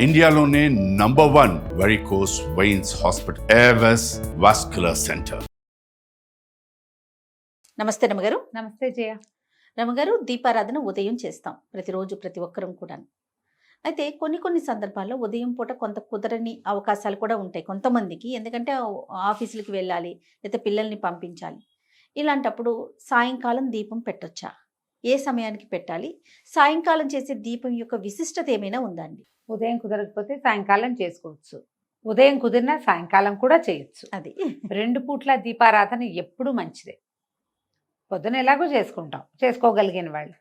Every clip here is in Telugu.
ఇండియాలోనే #1 varicose veins hospital Avis vascular centre. నమస్తే రమగారు. నమస్తే జయ. రమగారు, దీపారాధన ఉదయం చేస్తాం ప్రతిరోజు, ప్రతి ఒక్కరం కూడా. అయితే కొన్ని సందర్భాల్లో ఉదయం పూట కొంత కుదరని అవకాశాలు కూడా ఉంటాయి కొంతమందికి. ఎందుకంటే ఆఫీసులకి వెళ్ళాలి, లేకపోతే పిల్లల్ని పంపించాలి. ఇలాంటప్పుడు సాయంకాలం దీపం పెట్టొచ్చా? ఏ సమయానికి పెట్టాలి? సాయంకాలం చేసే దీపం యొక్క విశిష్టత ఏమైనా ఉందా అండి? ఉదయం కుదరకపోతే సాయంకాలం చేసుకోవచ్చు, ఉదయం కుదిరినా సాయంకాలం కూడా చేయొచ్చు. అది 2 పూట్ల దీపారాధన ఎప్పుడు మంచిదే. పొద్దున ఎలాగో చేసుకుంటాం, చేసుకోగలిగిన వాళ్ళు.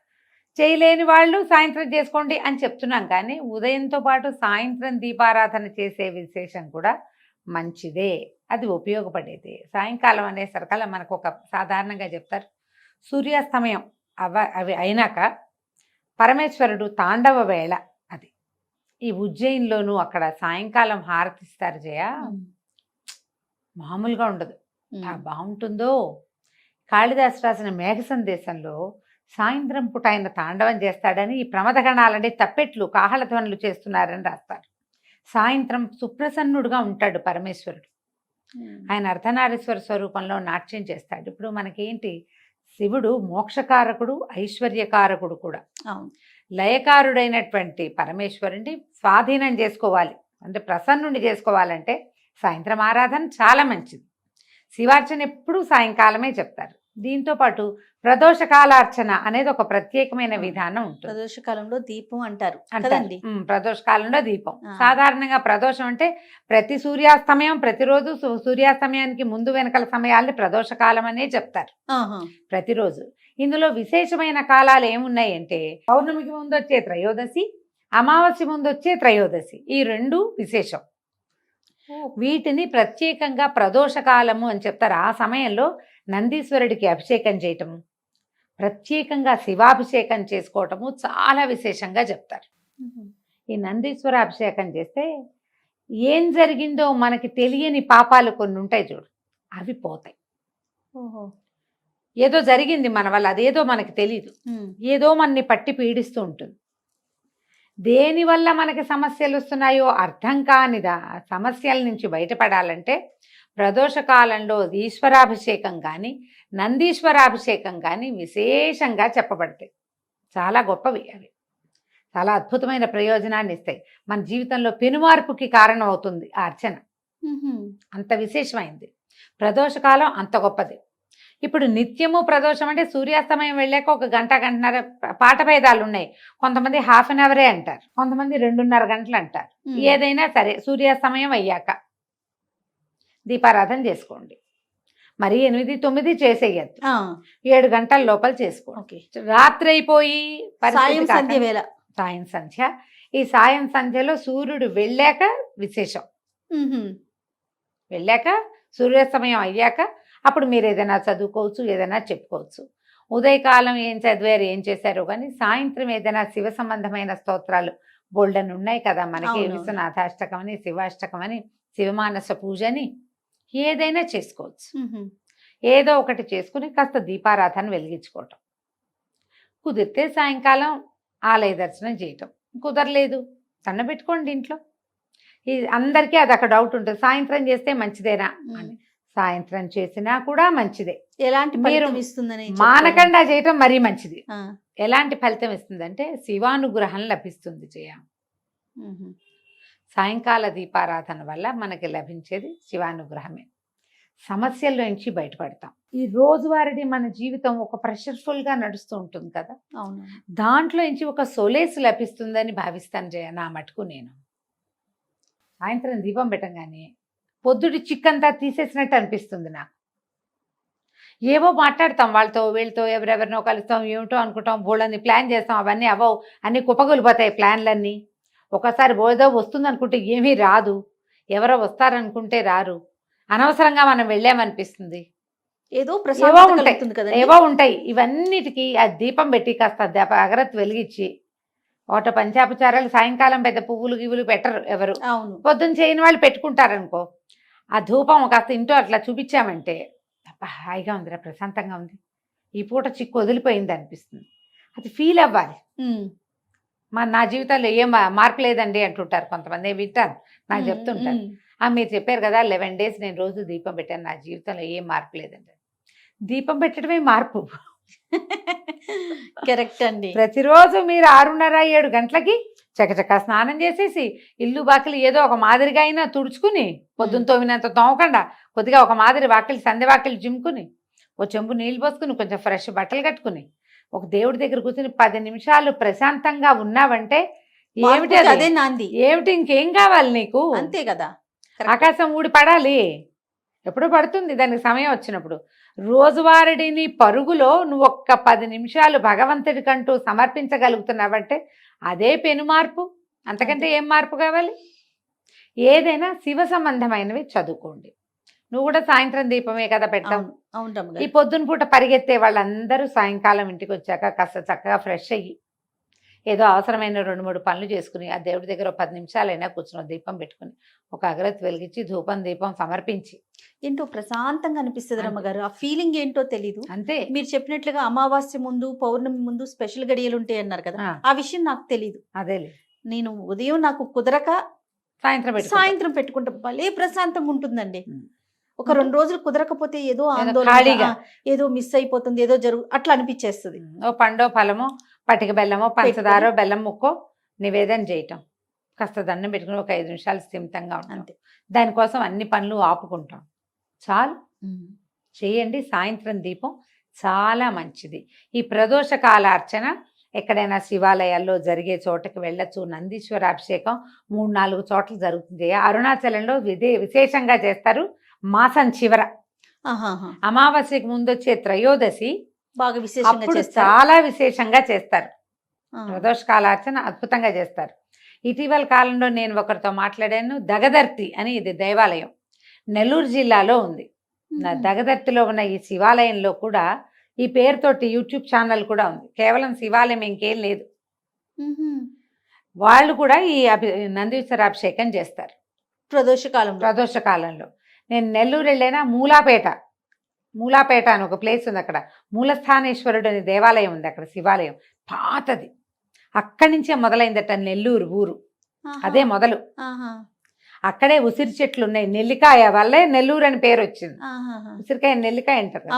చేయలేని వాళ్ళు సాయంత్రం చేసుకోండి అని చెప్తున్నాం, కానీ ఉదయంతో పాటు సాయంత్రం దీపారాధన చేసే విశేషం కూడా మంచిదే, అది ఉపయోగపడేది. సాయంకాలం అనేసరికల్లా మనకు ఒక సాధారణంగా చెప్తారు, సూర్యాస్తమయం అవి అయినాక పరమేశ్వరుడు తాండవ వేళ. అది ఈ ఉజ్జయిన్లోనూ అక్కడ సాయంకాలం హారతిస్తారు జయ, మామూలుగా ఉండదు. బాగుంటుందో. కాళిదాసు రాసిన మేఘ సందేశంలో సాయంత్రం పూట ఆయన తాండవం చేస్తాడని, ఈ ప్రమదగణాలని తప్పెట్లు కాహళధ్వనులు చేస్తున్నారని రాస్తారు. సాయంత్రం సుప్రసన్నుడుగా ఉంటాడు పరమేశ్వరుడు. ఆయన అర్ధనారీశ్వర స్వరూపంలో నాట్యం చేస్తాడు. ఇప్పుడు మనకేంటి, శివుడు మోక్షకారకుడు, ఐశ్వర్యకారకుడు కూడా. లయకారుడైనటువంటి పరమేశ్వరుని స్వాధీనం చేసుకోవాలి అంటే, ప్రసన్నుని చేసుకోవాలంటే సాయంత్రం ఆరాధన చాలా మంచిది. శివార్చన ఎప్పుడూ సాయంకాలమే చెప్తారు. దీంతో పాటు ప్రదోషకాలార్చన అనేది ఒక ప్రత్యేకమైన విధానం ఉంటుంది. ప్రదోషకాలంలో దీపం అంటారు. ప్రదోషకాలంలో దీపం. సాధారణంగా ప్రదోషం అంటే ప్రతి సూర్యాస్తమయం, ప్రతిరోజు సూర్యాస్తమయానికి ముందు వెనకల సమయాల్ని ప్రదోషకాలం అనే చెప్తారు ప్రతిరోజు. ఇందులో విశేషమైన కాలాలు ఏమున్నాయి అంటే, పౌర్ణమికి ముందు వచ్చే త్రయోదశి, అమావాస్య ముందు వచ్చే త్రయోదశి, ఈ 2 విశేషం. వీటిని ప్రత్యేకంగా ప్రదోషకాలము అని చెప్తారు. ఆ సమయంలో నందీశ్వరుడికి అభిషేకం చేయటము, ప్రత్యేకంగా శివాభిషేకం చేసుకోవటము చాలా విశేషంగా చెప్తారు. ఈ నందీశ్వర అభిషేకం చేస్తే ఏం జరిగిందో మనకి తెలియని పాపాలు కొన్ని ఉంటాయి చూడు, అవి పోతాయి. ఏదో జరిగింది మన వల్ల, అదేదో మనకి తెలియదు, ఏదో మనని పట్టి పీడిస్తూ ఉంటుంది. దేనివల్ల మనకి సమస్యలు వస్తున్నాయో అర్థం కానిదా సమస్యల నుంచి బయటపడాలంటే ప్రదోషకాలంలో ఈశ్వరాభిషేకం కానీ నందీశ్వరాభిషేకం కానీ విశేషంగా చెప్పబడతాయి. చాలా గొప్పవి అవి, చాలా అద్భుతమైన ప్రయోజనాన్ని ఇస్తాయి. మన జీవితంలో పెనుమార్పుకి కారణం అవుతుంది ఆ అర్చన. అంత విశేషమైంది ప్రదోషకాలం, అంత గొప్పది. ఇప్పుడు నిత్యము ప్రదోషం అంటే సూర్యాస్తమయం వెళ్ళాక 1 గంట, గంటన్నర పాట భేదాలు ఉన్నాయి. కొంతమంది ½ అన్ అవరే అంటారు, కొంతమంది 2.5 గంటలు అంటారు. ఏదైనా సరే సూర్యాస్తమయం అయ్యాక దీపారాధన చేసుకోండి. మరి 8, 9 చేసేయద్దు, 7 గంటల లోపల చేసుకోండి. రాత్రి అయిపోయి సాయం సంధ్య, ఈ సాయం సంధ్యలో సూర్యుడు వెళ్ళాక విశేషం. వెళ్ళాక సూర్యాస్తమయం అయ్యాక అప్పుడు మీరు ఏదైనా చదువుకోవచ్చు, ఏదైనా చెప్పుకోవచ్చు. ఉదయకాలం ఏం చదివారు, ఏం చేశారో కానీ సాయంత్రం ఏదైనా శివ సంబంధమైన స్తోత్రాలు బోల్డన్ ఉన్నాయి కదా మనకి. విశ్వనాథాష్టకం అని, శివాష్టకం అని, శివమానస పూజ అని ఏదైనా చేసుకోవచ్చు. ఏదో ఒకటి చేసుకుని కాస్త దీపారాధన వెలిగించుకోవటం. కుదిరితే సాయంకాలం ఆలయ దర్శనం చేయటం, కుదరలేదు సన్నబెట్టుకోండి ఇంట్లో. అందరికీ అది ఒక డౌట్ ఉంటుంది, సాయంత్రం చేస్తే మంచిదేనా అని. సాయంత్రం చేసినా కూడా మంచిదే. ఎలాంటి ఫలితం ఇస్తుందని మానకుండా చేయటం మరీ మంచిది. ఎలాంటి ఫలితం ఇస్తుందంటే శివానుగ్రహం లభిస్తుంది జయ. సాయంకాల దీపారాధన వల్ల మనకి లభించేది శివానుగ్రహమే. సమస్యల నుంచి బయటపడతాం. ఈ రోజువారీ మన జీవితం ఒక ప్రెషర్ఫుల్గా నడుస్తూ ఉంటుంది కదా, దాంట్లో నుంచి ఒక సొలేస్ లభిస్తుందని భావిస్తాను జయ. నా మటుకు నేను సాయంత్రం దీపం పెట్టగానే పొద్దుటి చిక్కంతా తీసేసినట్టు అనిపిస్తుంది నాకు. ఏవో మాట్లాడతాం వాళ్ళతో వీళ్ళతో, ఎవరెవరినో కలుస్తాం, ఏమిటో అనుకుంటాం, బోళ్ళని ప్లాన్ చేస్తాం, అవన్నీ అవ్వవు, అన్నీ కుప్పగొలిపోతాయి ప్లాన్లన్నీ. ఒకసారి బోధో వస్తుంది అనుకుంటే ఏమీ రాదు, ఎవరో వస్తారనుకుంటే రారు, అనవసరంగా మనం వెళ్ళామనిపిస్తుంది. ఏవో ఉంటాయి. ఇవన్నిటికీ ఆ దీపం పెట్టి కాస్త అగరత్తు వెలిగించి, ఒకట పంచాపచారాలు సాయంకాలం పెద్ద పువ్వులు గివ్వులు పెట్టరు ఎవరు, పొద్దున్న చేయని వాళ్ళు పెట్టుకుంటారనుకో. ఆ ధూపం కాస్త ఇంట్లో అట్లా చూపించామంటే హాయిగా ఉందిరా, ప్రశాంతంగా ఉంది, ఈ పూట చిక్కు వదిలిపోయింది అనిపిస్తుంది. అది ఫీల్ అవ్వాలి. నా జీవితంలో ఏం మార్పు లేదండి అంటుంటారు కొంతమంది, వింటారు నాకు చెప్తుంటారు. మీరు చెప్పారు కదా 11 days నేను రోజు దీపం పెట్టాను, నా జీవితంలో ఏం మార్పు లేదండి. దీపం పెట్టడమే మార్పు. కరెక్ట్ అండి. ప్రతిరోజు మీరు 6:30-7 గంటలకి చకచకా స్నానం చేసేసి ఇల్లు బాకిలి ఏదో ఒక మాదిరిగా అయినా తుడుచుకుని, పొద్దున్న తోమినంత తోమకుండా కొద్దిగా ఒక మాదిరి వాకిలి సంధ్య వాకిలి జిమ్ముకుని, ఓ చెంబు నీళ్ళు పోసుకుని, కొంచెం ఫ్రెష్ బట్టలు కట్టుకుని, ఒక దేవుడి దగ్గర కూర్చుని 10 నిమిషాలు ప్రశాంతంగా ఉన్నావంటే ఏమిటి అదే నాంది, ఏమిటి ఇంకేం కావాలి నీకు? అంతే కదా. ఆకాశం ఊడి పడాలి, ఎప్పుడు పడుతుంది దానికి సమయం వచ్చినప్పుడు. రోజువారీని పరుగులో నువ్వు ఒక్క 10 నిమిషాలు భగవంతుడికంటూ సమర్పించగలుగుతున్నావంటే అదే పెను మార్పు. అంతకంటే ఏం మార్పు కావాలి? ఏదైనా శివ సంబంధమైనవి చదువుకోండి. నువ్వు కూడా సాయంత్రం దీపమే కదా పెడతావు. ఈ పొద్దున పూట పరిగెత్తే వాళ్ళందరూ సాయంకాలం ఇంటికి వచ్చాక కాస్త చక్కగా ఫ్రెష్ అయ్యి ఏదో అవసరమైన 2-3 పనులు చేసుకుని ఆ దేవుడి దగ్గర 10 నిమిషాలైనా కూర్చుని దీపం పెట్టుకుని ఒక అగరత్తి వెలిగించి ధూపం దీపం సమర్పించి ఏంటో ప్రశాంతంగా అనిపిస్తుంది రమ్మగారు. ఆ ఫీలింగ్ ఏంటో తెలీదు. అంతే. మీరు చెప్పినట్లుగా అమావాస్య ముందు పౌర్ణమి ముందు స్పెషల్ గడియలు ఉంటాయి అన్నారు కదా, ఆ విషయం నాకు తెలీదు. అదేలే, నేను ఉదయం నాకు కుదరక సాయంత్రం పెట్టుకుంటా, భలే ప్రశాంతంగా ఉంటుందండి. ఒక 2 రోజులు కుదరకపోతే ఏదో ఆందోళన, ఏదో మిస్ అయిపోతుంది, ఏదో అట్లా అనిపించేస్తుంది. ఓ పండో ఫలమో పటిక బెల్లమో పంచదారో బెల్లం ముక్కో నివేదన చేయటం, కాస్త దండం పెట్టుకుని ఒక 5 నిమిషాలు స్థిమితంగా ఉంటుంది. దానికోసం అన్ని పనులు ఆపుకుంటాం, చాలు చేయండి. సాయంత్రం దీపం చాలా మంచిది. ఈ ప్రదోష కాల అర్చన ఎక్కడైనా శివాలయాల్లో జరిగే చోటకి వెళ్ళచ్చు. నందీశ్వర అభిషేకం 3-4 చోట్ల జరుగుతుంది. అరుణాచలంలో విశేషంగా చేస్తారు. మాసం చివర అమావాస్యకి ముందు వచ్చే త్రయోదశి బాగా విశేషంగా చాలా విశేషంగా చేస్తారు. ప్రదోష కాలార్చన అద్భుతంగా చేస్తారు. ఇటీవల కాలంలో నేను ఒకరితో మాట్లాడాను. దగదర్తి అని ఇది దేవాలయం నెల్లూరు జిల్లాలో ఉంది. దగదర్తిలో ఉన్న ఈ శివాలయంలో కూడా ఈ పేరుతోటి యూట్యూబ్ ఛానల్ కూడా ఉంది. కేవలం శివాలయం ఇంకేం లేదు. వాళ్ళు కూడా ఈ నందీశ్వర అభిషేకం చేస్తారు ప్రదోష కాలంలో. నేను నెల్లూరు వెళ్ళైనా మూలాపేట అని ఒక ప్లేస్ ఉంది, అక్కడ మూలస్థానేశ్వరుడు అనే దేవాలయం ఉంది, అక్కడ శివాలయం పాతది. అక్కడి నుంచే మొదలైందట నెల్లూరు ఊరు, అదే మొదలు. అక్కడే ఉసిరి చెట్లు ఉన్నాయి, నెల్లికాయ వల్లే నెల్లూరు అని పేరు వచ్చింది. ఉసిరికాయ నెల్లికాయ అంటారు.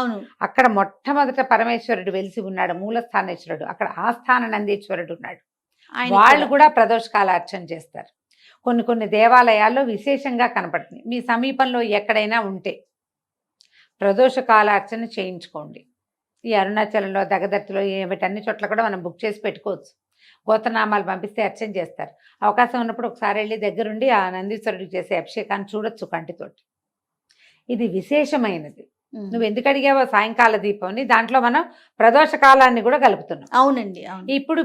అక్కడ మొట్టమొదట పరమేశ్వరుడు వెలిసి ఉన్నాడు, మూలస్థానేశ్వరుడు. అక్కడ ఆస్థాన నందీశ్వరుడు ఉన్నాడు. వాళ్ళు కూడా ప్రదోషకాల అర్చన చేస్తారు. కొన్ని దేవాలయాల్లో విశేషంగా కనపడుతుంది. మీ సమీపంలో ఎక్కడైనా ఉంటే ప్రదోష కాల అర్చన చేయించుకోండి. ఈ అరుణాచలంలో దగదర్తిలో వీటన్ని చోట్ల కూడా మనం బుక్ చేసి పెట్టుకోవచ్చు. గోత్రనామాలు పంపిస్తే అర్చన చేస్తారు. అవకాశం ఉన్నప్పుడు ఒకసారి వెళ్ళి దగ్గరుండి ఆ నందీశ్వరుడికి చేసే అభిషేకాన్ని చూడొచ్చు కంటితోటి. ఇది విశేషమైనది. నువ్వు ఎందుకు అడిగావో సాయంకాల దీపంని, దాంట్లో మనం ప్రదోష కాలాన్ని కూడా కలుపుతున్నాం. అవునండి. ఇప్పుడు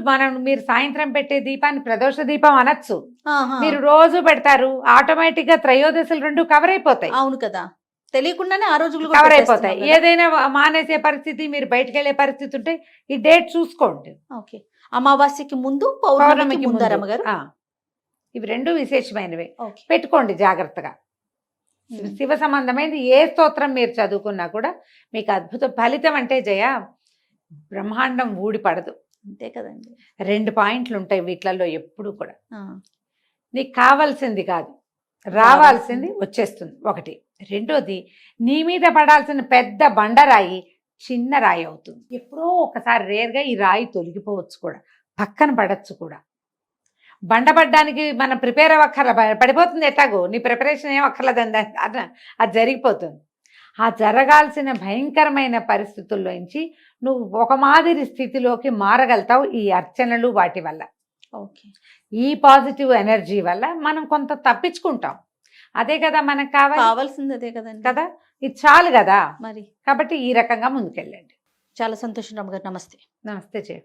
మీరు సాయంత్రం పెట్టే దీపాన్ని ప్రదోష దీపం అనొచ్చు. మీరు రోజు పెడతారు, ఆటోమేటిక్ గా త్రయోదశులు 2 కవర్ అయిపోతాయి. అవును కదా, తెలియకుండానే ఆ రోజులు కవర్ అయిపోతాయి. ఏదైనా మానేసే పరిస్థితి, మీరు బయటకు వెళ్ళే పరిస్థితి ఉంటే ఈ డేట్ చూసుకోండి. ఓకే, అమావాస్యకి ముందు పౌర్ణమికి ముందు రమ్మగారు. ఇవి 2 విశేషమైనవి, పెట్టుకోండి జాగ్రత్తగా. శివ సంబంధమైనది ఏ స్తోత్రం మీరు చదువుకున్నా కూడా మీకు అద్భుత ఫలితం. అంటే జయ, బ్రహ్మాండం ఊడిపడదు. అంతే కదండి. 2 పాయింట్లు ఉంటాయి వీటిలలో ఎప్పుడు కూడా. నీకు కావాల్సింది కాదు, రావాల్సింది వచ్చేస్తుంది ఒకటి. రెండోది, నీ మీద పడాల్సిన పెద్ద బండరాయి చిన్న రాయి అవుతుంది. ఎప్పుడో ఒకసారి రేర్గా ఈ రాయి తొలగిపోవచ్చు కూడా, పక్కన పడచ్చు కూడా. బండపడ్డానికి మనం ప్రిపేర్ అవ్వక్కర్ల, పడిపోతుంది ఎట్లాగో. నీ ప్రిపరేషన్ ఏం అక్కర్లేదండి, అది జరిగిపోతుంది. ఆ జరగాల్సిన భయంకరమైన పరిస్థితుల్లోంచి నువ్వు ఒక మాదిరి స్థితిలోకి మారగలుగుతావు ఈ అర్చనలు వాటి వల్ల. ఓకే, ఈ పాజిటివ్ ఎనర్జీ వల్ల మనం కొంత తప్పించుకుంటాం. అదే కదా మనకు కావాల్సింది, అదే కదండి కదా. ఇది చాలు కదా మరి. కాబట్టి ఈ రకంగా ముందుకెళ్ళండి. చాలా సంతోషం రమ్మగారు. నమస్తే. నమస్తే జయ.